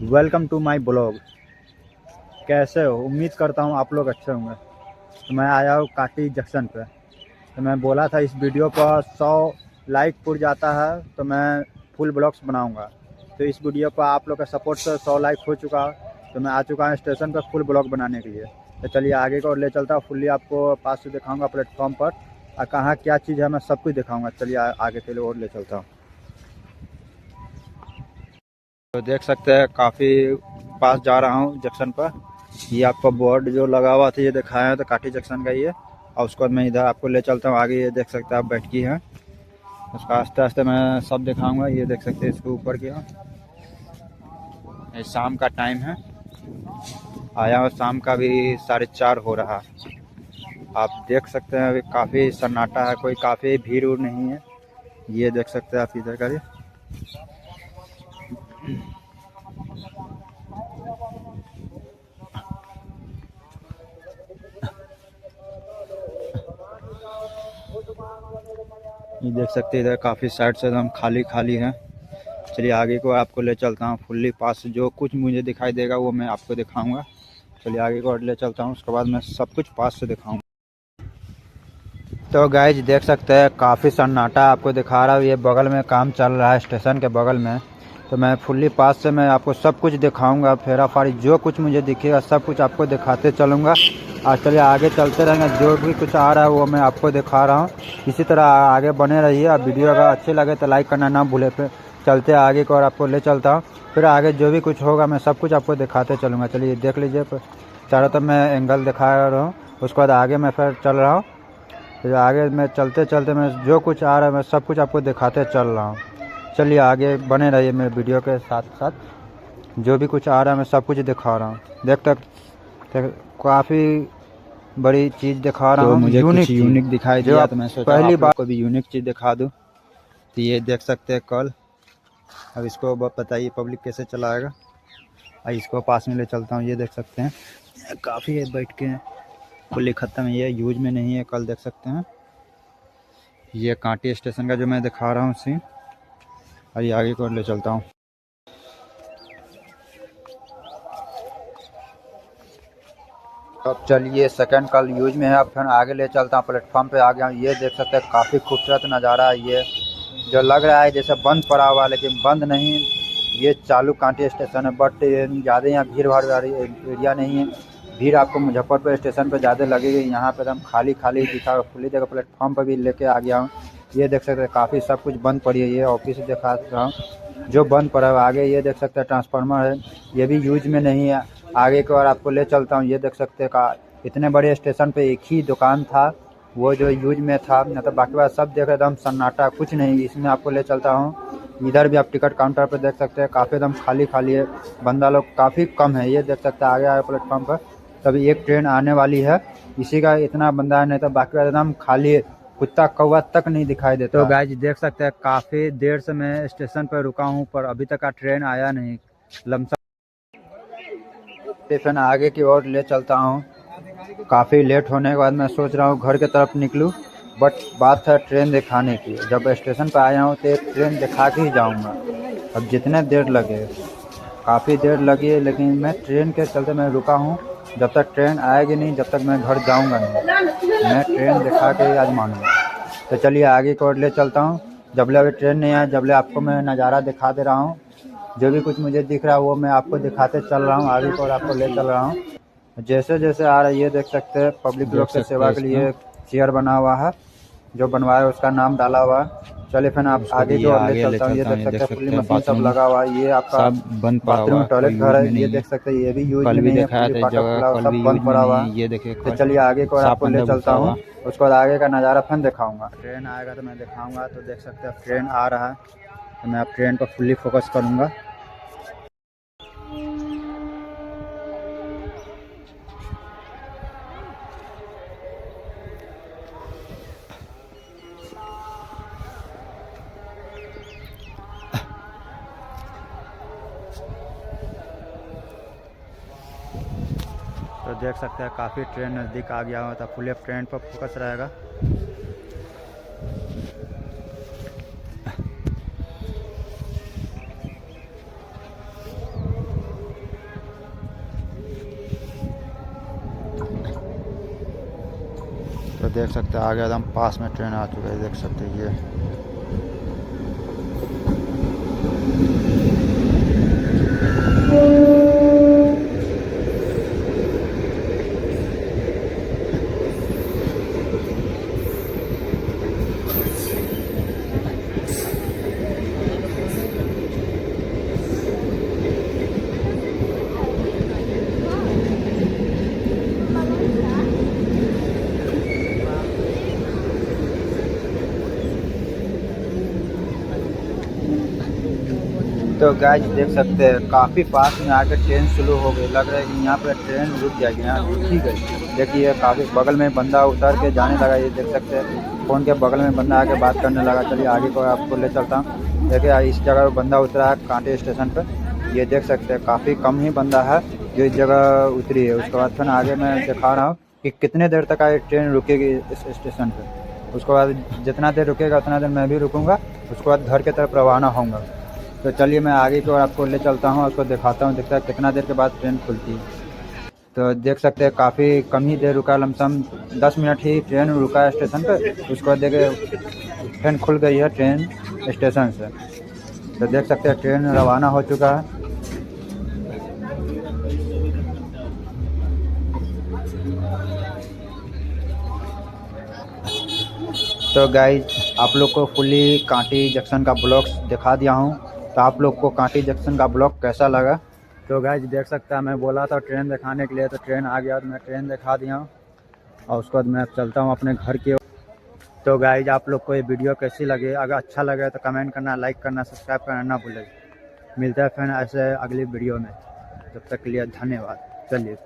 Welcome to my blog. कैसे हो? उम्मीद करता हूँ आप लोग अच्छे होंगे। तो मैं आया हूँ काटी जंक्शन पे। तो मैं बोला था इस वीडियो पर 100 लाइक पुर जाता है तो मैं फुल ब्लॉग्स बनाऊंगा। तो इस वीडियो पर आप लोग का सपोर्ट से 100 लाइक हो चुका। तो मैं आ चुका हूँ स्टेशन पर फुल ब्लॉग बनाने के लिए। तो चलिए आगे को और ले चलता हूँ। फुल्ली आपको पास से दिखाऊँगा प्लेटफॉर्म पर, और कहाँ क्या चीज़ है मैं सब कुछ दिखाऊँगा। चलिए आगे के लिए और ले चलता हूँ। तो देख सकते हैं काफ़ी पास जा रहा हूँ जंक्शन पर। ये आपका बोर्ड जो लगा हुआ था ये दिखाया है तो काठी जंक्शन का ये। और उसके बाद मैं इधर आपको ले चलता हूँ आगे। ये देख सकते हैं आप बैठकी है, उसका आस्ते आस्ते मैं सब दिखाऊंगा। ये देख सकते हैं इसके ऊपर किया। ये शाम का टाइम है, आया हूँ शाम का भी 4:30 हो रहा। आप देख सकते हैं अभी काफ़ी सन्नाटा है, कोई काफ़ी भीड़ उड़ नहीं है। ये देख सकते हैं आप इधर का। ये देख सकते हैं इधर काफ़ी साइड से एकदम खाली खाली है। चलिए आगे को आपको ले चलता हूँ। फुल्ली पास जो कुछ मुझे दिखाई देगा वो मैं आपको दिखाऊंगा। चलिए आगे को ले चलता हूँ, उसके बाद मैं सब कुछ पास से दिखाऊंगा। तो गाइज देख सकते हैं काफ़ी सन्नाटा आपको दिखा रहा हूँ। ये बगल में काम चल रहा है स्टेशन के बगल में। तो मैं फुल्ली पास से मैं आपको सब कुछ दिखाऊंगा। फेरा फारी जो कुछ मुझे दिखेगा सब कुछ आपको दिखाते चलूँगा। और चलिए आगे चलते रहेंगे, जो भी कुछ आ रहा है वो मैं आपको दिखा रहा हूँ। इसी तरह आगे बने रहिए। और वीडियो अगर अच्छे लगे तो लाइक करना ना भूले। फिर चलते आगे को और आपको ले चलता हूँ। फिर आगे जो भी कुछ होगा मैं सब कुछ आपको दिखाते चलूँगा। चलिए देख लीजिए, चारों तरफ मैं एंगल दिखा रहा हूँ। उसके बाद आगे मैं फिर चल रहा हूँ। तो आगे मैं चलते चलते मैं जो कुछ आ रहा है मैं सब कुछ आपको दिखाते चल रहा हूँ। चलिए आगे बने रहिए मेरे वीडियो के साथ साथ। जो भी कुछ आ रहा है मैं सब कुछ दिखा रहा हूँ। देख तक काफ़ी बड़ी चीज़ दिखा रहा हूँ। मुझे कुछ यूनिक दिखाई दिया तो मैं सोचा पहली बार को भी यूनिक चीज़ दिखा दूँ। तो ये देख सकते हैं कल। अब इसको बताइए पब्लिक कैसे चलाएगा। और इसको पास में ले चलता हूँ। ये देख सकते हैं काफ़ी है बैठ के फुल्ली ख़त्म है, ये यूज में नहीं है। कल देख सकते हैं ये कांटी स्टेशन का जो मैं दिखा रहा हूँ सीन। और ये आगे को ले चलता हूँ। अब चलिए सेकंड कल यूज में है। अब फिर आगे ले चलता हूँ, प्लेटफॉर्म पे आ गया हूँ। ये देख सकते हैं काफ़ी खूबसूरत नज़ारा है। ये जो लग रहा है जैसे बंद पड़ा हुआ, लेकिन बंद नहीं, ये चालू कांटी स्टेशन है। बट ज़्यादा यहाँ भीड़ भाड़ वाली एरिया नहीं है। भीड़ आपको मुजफ्फरपुर स्टेशन पर ज़्यादा लगेगी। यहाँ पे एकदम खाली खाली दिखा। खुली जगह प्लेटफॉर्म पर भी लेके आ गया हूँ। ये देख सकते हैं काफ़ी सब कुछ बंद पड़ी है। ये ऑफिस दिखा रहा हूँ जो बंद पड़ा है। आगे ये देख सकते हैं ट्रांसफार्मर है, ये भी यूज में नहीं है। आगे की ओर आपको ले चलता हूँ। ये देख सकते हैं का इतने बड़े स्टेशन पे एक ही दुकान था वो जो यूज में था, न तो बाकी बात सब देख एकदम सन्नाटा, कुछ नहीं। इसमें आपको ले चलता हूँ। इधर भी आप टिकट काउंटर पर देख सकते हैं काफ़ी एकदम खाली खाली है। बंदा लोग काफ़ी कम है। ये देख सकते हैं आगे आगे प्लेटफॉर्म पर तभी एक ट्रेन आने वाली है, इसी का इतना बंदा है, नहीं तो बाकी एकदम खाली है। कुत्ता कौवा तक नहीं दिखाई देता। तो गाइस देख सकते हैं काफ़ी देर से मैं स्टेशन पर रुका हूँ पर अभी तक का ट्रेन आया नहीं। लमसम स्टेशन आगे की ओर ले चलता हूँ। काफ़ी लेट होने के बाद मैं सोच रहा हूँ घर की तरफ निकलूँ, बट बात है ट्रेन दिखाने की। जब स्टेशन पर आया हूँ तो एक ट्रेन दिखा के ही जाऊँगा। अब जितने देर लगे, काफ़ी देर लगी है, लेकिन मैं ट्रेन के चलते मैं रुका हूँ। जब तक ट्रेन आएगी नहीं जब तक मैं घर जाऊँगा नहीं। मैं ट्रेन दिखा के ही आज मानूँगा। तो चलिए आगे की ओर ले चलता हूँ। जबले अभी ट्रेन नहीं आया जबले आपको मैं नज़ारा दिखा दे रहा हूँ। जो भी कुछ मुझे दिख रहा है वो मैं आपको दिखाते चल रहा हूँ। आगे की ओर आपको ले चल रहा हूँ। जैसे जैसे आ रहा है ये देख सकते हैं पब्लिक लोग की सेवा के लिए चेयर बना हुआ है। जो बनवाया उसका नाम डाला हुआ है। चलिए फिर आप आगे की ओर ले चलता हूँ। ये देख सकते हैं फुल्ली मशीन सब लगा हुआ है। ये आपका बाथरूम टॉयलेट घर है। ये देख सकते हैं ये भी यूज में नहीं है, फुल्ली फाटा खुला सब बंद पड़ा हुआ है। तो चलिए आगे की ओर आपको ले चलता हूँ। उसके बाद आगे का नज़ारा फिर दिखाऊंगा। ट्रेन आएगा तो मैं दिखाऊंगा। तो देख सकते हैं ट्रेन आ रहा है, तो मैं अब ट्रेन पर फुल्ली फोकस करूँगा। तो देख सकते हैं काफ़ी ट्रेन नज़दीक आ गया हुआ था। फुल ट्रेन पर फोकस रहेगा। देख सकते हैं आगे एकदम पास में ट्रेन आ चुका है, देख सकते हैं ये। तो गाइस देख सकते हैं काफ़ी पास में आकर ट्रेन शुरू हो गई, लग रहा है कि यहाँ पर ट्रेन रुक जाएगी, यहाँ रुकी गई। देखिए काफ़ी बगल में बंदा उतर के जाने लगा, ये देख सकते हैं फ़ोन के बगल में बंदा आके बात करने लगा। चलिए आगे को आपको ले चलता हूँ। देखिए इस जगह पर बंदा उतरा है कांटे स्टेशन पर, ये देख सकते हैं काफ़ी कम ही बंदा है जो इस जगह उतरी है। उसके बाद फिर आगे मैं दिखा रहा हूँ कि कितने देर तक आए ट्रेन रुकेगी इस स्टेशन पर। उसके बाद जितना देर रुकेगा उतना देर मैं भी रुकूँगा, उसके बाद घर की तरफ रवाना होऊंगा। तो चलिए मैं आगे की ओर आपको ले चलता हूँ, उसको दिखाता हूँ, देखता है कितना देर के बाद ट्रेन खुलती है। तो देख सकते हैं काफ़ी कम ही देर रुका, लमसम 10 मिनट ही ट्रेन रुका है स्टेशन पर। उसके बाद देखिए ट्रेन खुल गई है ट्रेन स्टेशन से। तो देख सकते हैं ट्रेन रवाना हो चुका है। तो गाइज आप लोग को फुली कांटी जंक्शन का ब्लॉग दिखा दिया हूँ। तो आप लोग को कांटी जंक्शन का ब्लॉग कैसा लगा? तो गाइज देख सकता है मैं बोला था ट्रेन दिखाने के लिए, तो ट्रेन आ गया, तो मैं ट्रेन दिखा दिया हूँ और उसके बाद मैं चलता हूँ अपने घर की ओर। तो गाइज आप लोग को ये वीडियो कैसी लगी? अगर अच्छा लगे तो कमेंट करना, लाइक करना, सब्सक्राइब करना ना भूलें। मिलता है फिर ऐसे अगली वीडियो में, तब तक के लिए धन्यवाद। चलिए।